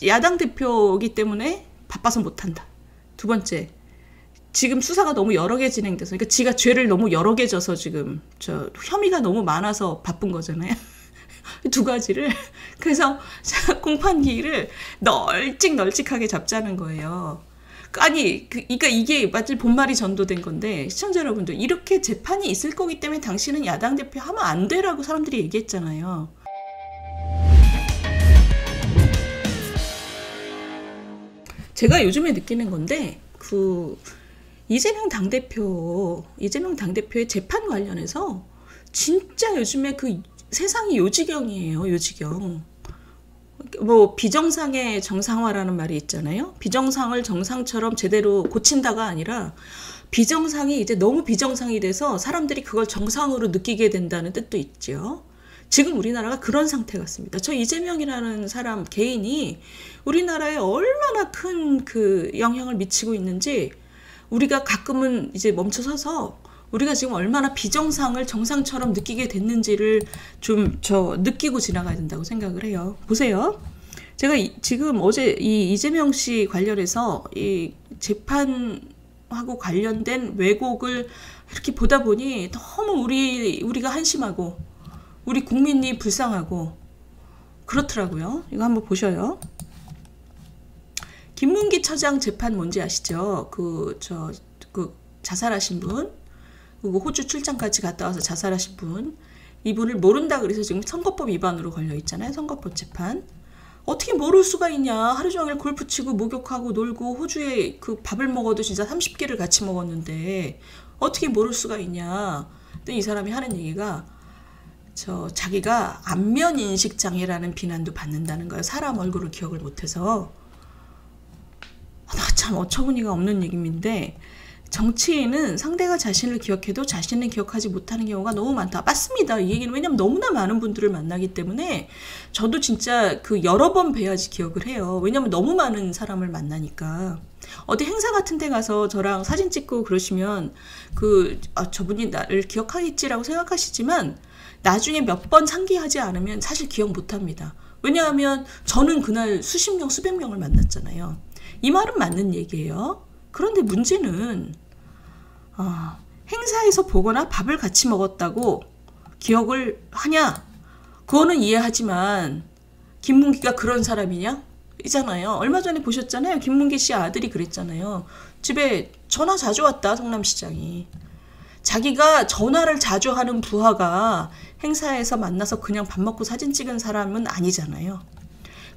야당 대표이기 때문에 바빠서 못한다. 두 번째, 지금 수사가 너무 여러 개 진행돼서, 그러니까 지가 죄를 너무 여러 개 져서 지금 혐의가 너무 많아서 바쁜 거잖아요. 두 가지를. 그래서 공판기일을 널찍널찍하게 잡자는 거예요. 아니, 그러니까 이게 마치 본말이 전도된 건데, 시청자 여러분들, 이렇게 재판이 있을 거기 때문에 당신은 야당 대표 하면 안 되라고 사람들이 얘기했잖아요. 제가 요즘에 느끼는 건데, 이재명 당대표의 재판 관련해서 진짜 요즘에 세상이 요지경이에요. 요지경. 뭐 비정상의 정상화라는 말이 있잖아요. 비정상을 정상처럼 제대로 고친다가 아니라 비정상이 이제 너무 비정상이 돼서 사람들이 그걸 정상으로 느끼게 된다는 뜻도 있죠. 지금 우리나라가 그런 상태 같습니다. 저 이재명이라는 사람 개인이 우리나라에 얼마나 큰 영향을 미치고 있는지 우리가 가끔은 이제 멈춰서서 우리가 지금 얼마나 비정상을 정상처럼 느끼게 됐는지를 좀 느끼고 지나가야 된다고 생각을 해요. 보세요. 제가 지금 어제 이 이재명 씨 관련해서 이 재판하고 관련된 왜곡을 이렇게 보다 보니 너무 우리가 한심하고 우리 국민이 불쌍하고 그렇더라고요. 이거 한번 보셔요. 김문기 처장 재판 뭔지 아시죠? 자살하신 분, 그리고 호주 출장까지 갔다 와서 자살하신 분, 이분을 모른다 그래서 지금 선거법 위반으로 걸려 있잖아요. 선거법 재판. 어떻게 모를 수가 있냐. 하루 종일 골프 치고 목욕하고 놀고 호주에 밥을 먹어도 진짜 30개를 같이 먹었는데 어떻게 모를 수가 있냐. 근데 이 사람이 하는 얘기가 자기가 안면 인식 장애라는 비난도 받는다는 거예요. 사람 얼굴을 기억을 못해서. 나 참 어처구니가 없는 얘기인데 정치인은 상대가 자신을 기억해도 자신을 기억하지 못하는 경우가 너무 많다. 맞습니다. 이 얘기는 왜냐면 너무나 많은 분들을 만나기 때문에 저도 진짜 여러 번 뵈야지 기억을 해요. 왜냐면 너무 많은 사람을 만나니까. 어디 행사 같은 데 가서 저랑 사진 찍고 그러시면 저분이 나를 기억하겠지라고 생각하시지만 나중에 몇 번 상기하지 않으면 사실 기억 못합니다. 왜냐하면 저는 그날 수십 명, 수백 명을 만났잖아요. 이 말은 맞는 얘기예요. 그런데 문제는 행사에서 보거나 밥을 같이 먹었다고 기억을 하냐? 그거는 이해하지만 김문기가 그런 사람이냐? 이잖아요. 얼마 전에 보셨잖아요. 김문기 씨 아들이 그랬잖아요. 집에 전화 자주 왔다, 성남시장이. 자기가 전화를 자주 하는 부하가 행사에서 만나서 그냥 밥 먹고 사진 찍은 사람은 아니잖아요.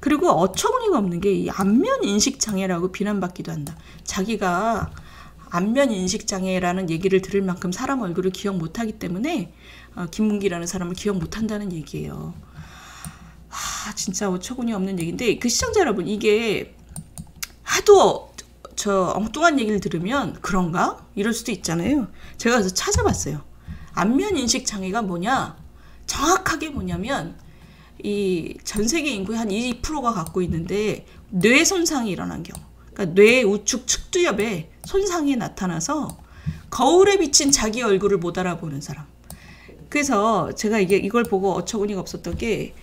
그리고 어처구니가 없는 게 이 안면 인식 장애라고 비난받기도 한다. 자기가 안면 인식 장애라는 얘기를 들을 만큼 사람 얼굴을 기억 못하기 때문에 김문기라는 사람을 기억 못한다는 얘기예요. 진짜 어처구니 없는 얘기인데 시청자 여러분, 이게 하도 엉뚱한 얘기를 들으면 그런가? 이럴 수도 있잖아요. 제가 그래서 찾아봤어요. 안면 인식 장애가 뭐냐? 정확하게 뭐냐면 이 전 세계 인구의 한 2%가 갖고 있는데 뇌 손상이 일어난 경우, 그러니까 뇌 우측 측두엽에 손상이 나타나서 거울에 비친 자기 얼굴을 못 알아보는 사람. 그래서 제가 이걸 보고 어처구니가 없었던 게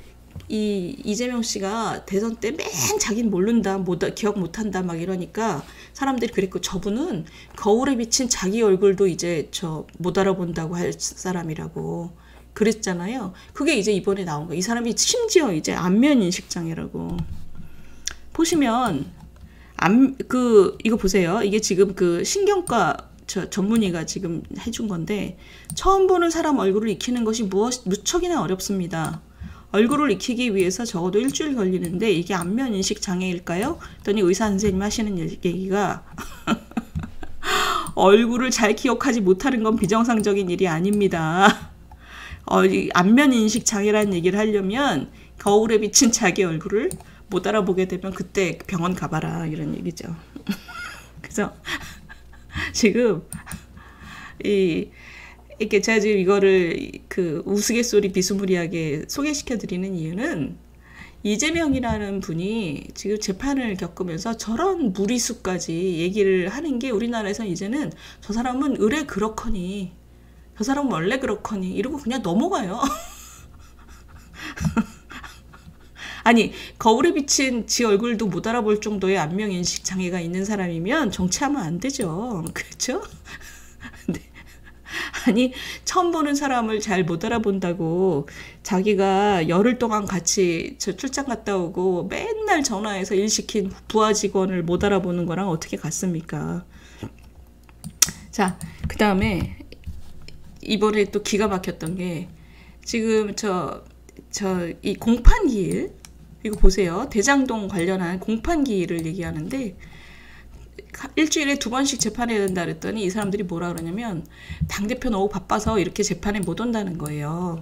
이재명 씨가 대선 때 맨 자기는 모른다, 기억 못한다 막 이러니까 사람들이 그랬고, 저분은 거울에 비친 자기 얼굴도 이제 못 알아본다고 할 사람이라고 그랬잖아요. 그게 이제 이번에 나온 거예요. 이 사람이 심지어 이제 안면 인식 장애라고. 보시면 이거 보세요. 이게 지금 신경과 전문의가 지금 해준 건데, 처음 보는 사람 얼굴을 익히는 것이 무척이나 어렵습니다. 얼굴을 익히기 위해서 적어도 일주일 걸리는데 이게 안면 인식 장애일까요? 그랬더니 의사 선생님 하시는 얘기가 얼굴을 잘 기억하지 못하는 건 비정상적인 일이 아닙니다. 안면 인식 장애라는 얘기를 하려면 거울에 비친 자기 얼굴을 못 알아보게 되면 그때 병원 가봐라, 이런 얘기죠. 그래서 지금 이렇게 제가 지금 이거를 우스갯소리 비스무리하게 소개시켜 드리는 이유는, 이재명이라는 분이 지금 재판을 겪으면서 저런 무리수까지 얘기를 하는 게 우리나라에서 이제는 저 사람은 의뢰 그렇거니, 저 사람은 원래 그렇거니 이러고 그냥 넘어가요. 아니, 거울에 비친 지 얼굴도 못 알아볼 정도의 안면인식 장애가 있는 사람이면 정치하면 안 되죠. 그렇죠? 네. 아니, 처음 보는 사람을 잘 못 알아본다고 자기가 열흘 동안 같이 저 출장 갔다 오고 맨날 전화해서 일 시킨 부하 직원을 못 알아보는 거랑 어떻게 같습니까? 자, 그 다음에 이번에 또 기가 막혔던 게 지금 이 공판기일 이거 보세요. 대장동 관련한 공판기일을 얘기하는데 일주일에 2번씩 재판해야 된다 그랬더니 이 사람들이 뭐라 그러냐면 당대표 너무 바빠서 이렇게 재판에 못 온다는 거예요.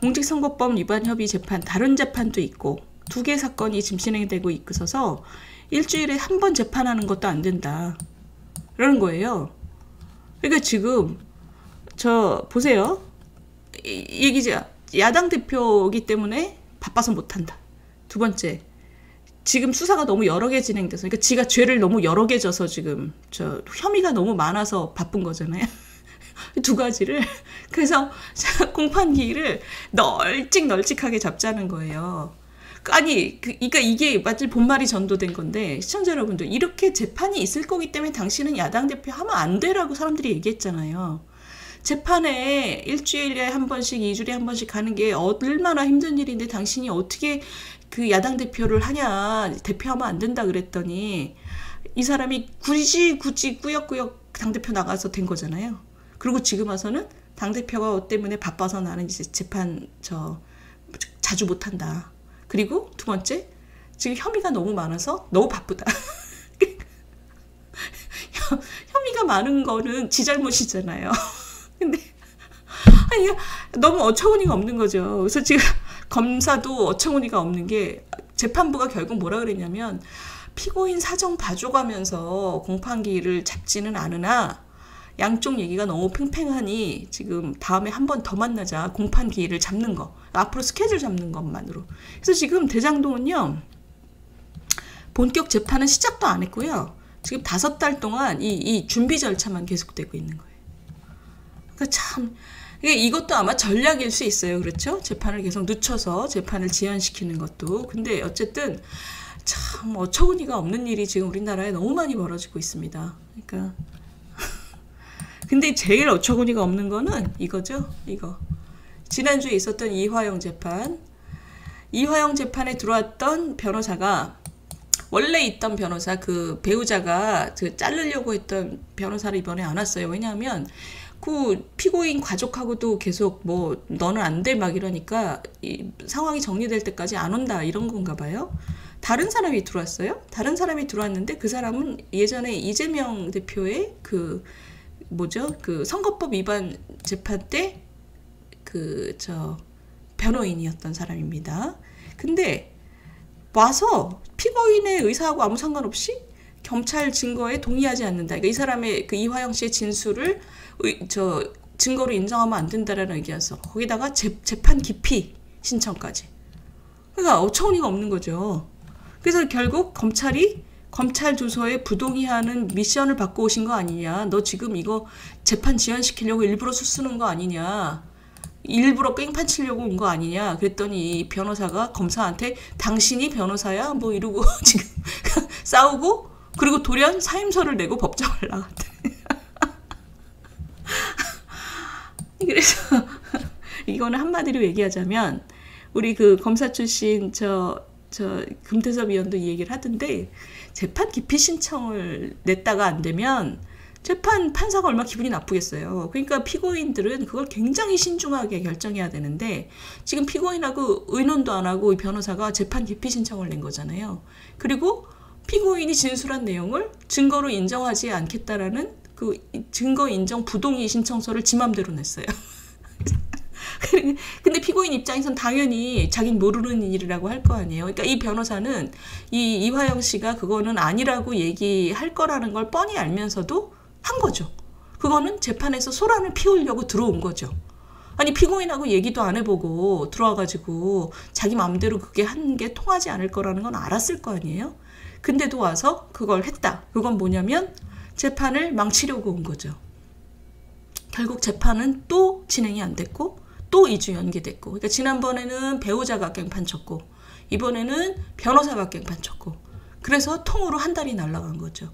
공직선거법 위반 협의 재판, 다른 재판도 있고 2개 사건이 지금 진행되고 있어서 일주일에 1번 재판하는 것도 안 된다. 그러는 거예요. 그러니까 지금 보세요. 얘기자 야당 대표이기 때문에 바빠서 못한다. 2번째, 지금 수사가 너무 여러 개 진행돼서, 그러니까 지가 죄를 너무 여러 개 져서 지금 혐의가 너무 많아서 바쁜 거잖아요. 2가지를 그래서 공판기일을 널찍널찍하게 잡자는 거예요. 아니, 그러니까 이게 마치 본말이 전도된 건데 시청자 여러분들, 이렇게 재판이 있을 거기 때문에 당신은 야당 대표 하면 안 되라고 사람들이 얘기했잖아요. 재판에 일주일에 1번씩, 2주일에 1번씩 가는 게 얼마나 힘든 일인데 당신이 어떻게 그 야당 대표를 하냐, 대표하면 안 된다 그랬더니 이 사람이 굳이 꾸역꾸역 당대표 나가서 된 거잖아요. 그리고 지금 와서는 당대표가 때문에 바빠서 나는 이제 재판 자주 못한다. 그리고 2번째, 지금 혐의가 너무 많아서 너무 바쁘다. 혐의가 많은 거는 지 잘못이잖아요. 근데 아니, 너무 어처구니가 없는 거죠. 그래서 지금 검사도 어처구니가 없는 게 재판부가 결국 뭐라 그랬냐면 피고인 사정 봐줘가면서 공판기일을 잡지는 않으나 양쪽 얘기가 너무 팽팽하니 지금 다음에 한 번 더 만나자, 공판기일을 잡는 거, 앞으로 스케줄 잡는 것만으로. 그래서 지금 대장동은요, 본격 재판은 시작도 안 했고요, 지금 5달 동안 이 준비 절차만 계속되고 있는 거예요. 그러니까 참 이것도 아마 전략일 수 있어요. 그렇죠? 재판을 계속 늦춰서 재판을 지연시키는 것도. 근데 어쨌든 참 어처구니가 없는 일이 지금 우리나라에 너무 많이 벌어지고 있습니다. 그러니까 근데 제일 어처구니가 없는 거는 이거죠. 이거 지난주에 있었던 이화영 재판에 들어왔던 변호사가, 원래 있던 변호사, 그 배우자가 자르려고 했던 변호사를 이번에 안 왔어요. 왜냐하면 그 피고인 가족하고도 계속 뭐 너는 안 돼 막 이러니까 이 상황이 정리될 때까지 안 온다 이런 건가 봐요. 다른 사람이 들어왔어요. 다른 사람이 들어왔는데 그 사람은 예전에 이재명 대표의 그 선거법 위반 재판 때 변호인이었던 사람입니다. 근데 와서 피고인의 의사하고 아무 상관없이 경찰 증거에 동의하지 않는다. 그러니까 이 사람의 그 이화영 씨의 진술을 증거로 인정하면 안 된다라는 의견서, 거기다가 재판 기피 신청까지. 그러니까 어처구니가 없는 거죠. 그래서 결국 검찰이 검찰 조서에 부동의하는 미션을 받고 오신 거 아니냐, 너 지금 이거 재판 지연시키려고 일부러 수쓰는 거 아니냐, 일부러 깽판 치려고 온 거 아니냐 그랬더니 이 변호사가 검사한테 당신이 변호사야 뭐 이러고 지금 싸우고, 그리고 돌연 사임서를 내고 법정을 나갔대. 그래서 이거는 한마디로 얘기하자면 우리 그 검사 출신 금태섭 위원도 이 얘기를 하던데, 재판 기피 신청을 냈다가 안 되면 판사가 얼마나 기분이 나쁘겠어요. 그러니까 피고인들은 그걸 굉장히 신중하게 결정해야 되는데 지금 피고인하고 의논도 안 하고 이 변호사가 재판 기피 신청을 낸 거잖아요. 그리고 피고인이 진술한 내용을 증거로 인정하지 않겠다라는 그 증거 인정 부동의 신청서를 지 맘대로 냈어요. 근데 피고인 입장에선 당연히 자기는 모르는 일이라고 할 거 아니에요. 그러니까 이 변호사는 이화영 씨가 그거는 아니라고 얘기할 거라는 걸 뻔히 알면서도 한 거죠. 그거는 재판에서 소란을 피우려고 들어온 거죠. 아니, 피고인하고 얘기도 안 해보고 들어와가지고 자기 마음대로 그게 한 게 통하지 않을 거라는 건 알았을 거 아니에요. 근데도 와서 그걸 했다. 그건 뭐냐면 재판을 망치려고 온 거죠. 결국 재판은 또 진행이 안 됐고 또 2주 연기됐고, 그러니까 지난번에는 배우자가 깽판 쳤고 이번에는 변호사가 깽판 쳤고, 그래서 통으로 한 달이 날아간 거죠.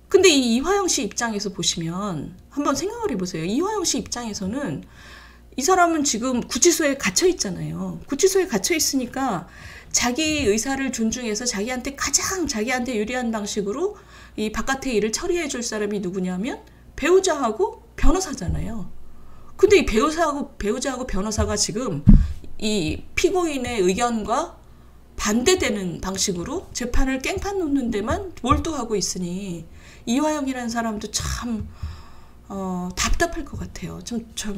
근데 이 이화영 씨 입장에서 보시면 한번 생각을 해보세요. 이화영 씨 입장에서는 이 사람은 지금 구치소에 갇혀 있잖아요. 구치소에 갇혀 있으니까 자기 의사를 존중해서 자기한테 유리한 방식으로 이 바깥의 일을 처리해 줄 사람이 누구냐면 배우자하고 변호사잖아요. 근데 이 배우자하고 변호사가 지금 이 피고인의 의견과 반대되는 방식으로 재판을 깽판 놓는 데만 몰두하고 있으니 이화영이라는 사람도 참 답답할 것 같아요.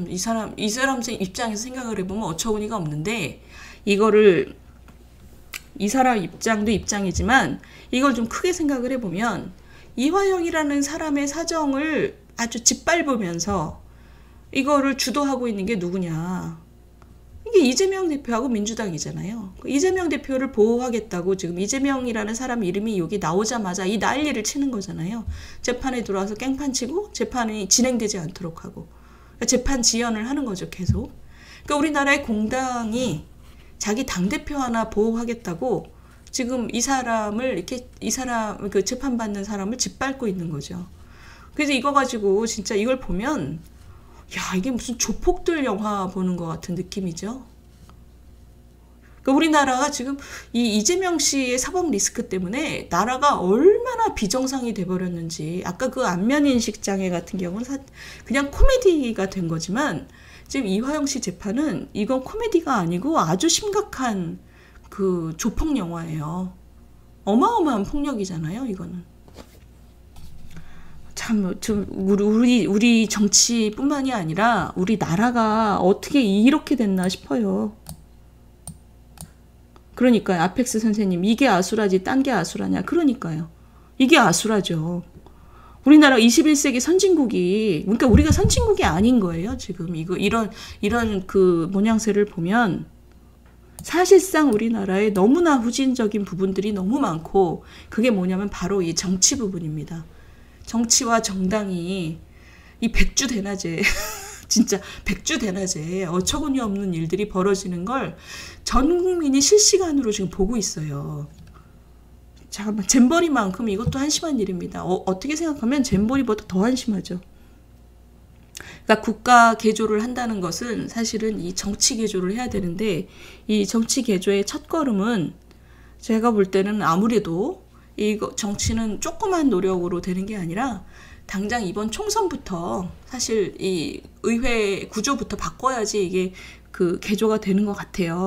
이 사람 입장에서 생각을 해보면 어처구니가 없는데, 이거를 이 사람 입장도 입장이지만 이걸 좀 크게 생각을 해보면 이화영이라는 사람의 사정을 아주 짓밟으면서 이거를 주도하고 있는 게 누구냐? 이게 이재명 대표하고 민주당이잖아요. 이재명 대표를 보호하겠다고 지금 이재명이라는 사람 이름이 여기 나오자마자 이 난리를 치는 거잖아요. 재판에 들어와서 깽판 치고 재판이 진행되지 않도록 하고, 그러니까 재판 지연을 하는 거죠, 계속. 그러니까 우리나라의 공당이 자기 당대표 하나 보호하겠다고 지금 이 사람 그 재판받는 사람을 짓밟고 있는 거죠. 그래서 이거 가지고 진짜 이걸 보면 야, 이게 무슨 조폭들 영화 보는 것 같은 느낌이죠. 그러니까 우리나라가 지금 이 이재명 씨의 사법 리스크 때문에 나라가 얼마나 비정상이 돼버렸는지, 아까 그 안면인식 장애 같은 경우는 그냥 코미디가 된 거지만 지금 이화영 씨 재판은 이건 코미디가 아니고 아주 심각한 그 조폭 영화예요. 어마어마한 폭력이잖아요, 이거는. 참, 우리 정치뿐만이 아니라 우리 나라가 어떻게 이렇게 됐나 싶어요. 그러니까요. 아펙스 선생님, 이게 아수라지 딴 게 아수라냐. 그러니까요. 이게 아수라죠. 우리나라 21세기 선진국이, 그러니까 우리가 선진국이 아닌 거예요, 지금. 이런 그 모양새를 보면 사실상 우리나라에 너무나 후진적인 부분들이 너무 많고, 그게 뭐냐면 바로 이 정치 부분입니다. 정치와 정당이 이 백주대낮에 진짜 백주대낮에 어처구니 없는 일들이 벌어지는 걸 전 국민이 실시간으로 지금 보고 있어요. 잠깐만, 잼버리만큼 이것도 한심한 일입니다. 어떻게 생각하면 잼버리보다 더 한심하죠. 그러니까 국가 개조를 한다는 것은 사실은 이 정치 개조를 해야 되는데, 이 정치 개조의 첫걸음은 제가 볼 때는 아무래도 이거 정치는 조그만 노력으로 되는 게 아니라 당장 이번 총선부터 사실 이 의회 구조부터 바꿔야지 이게 그 개조가 되는 것 같아요.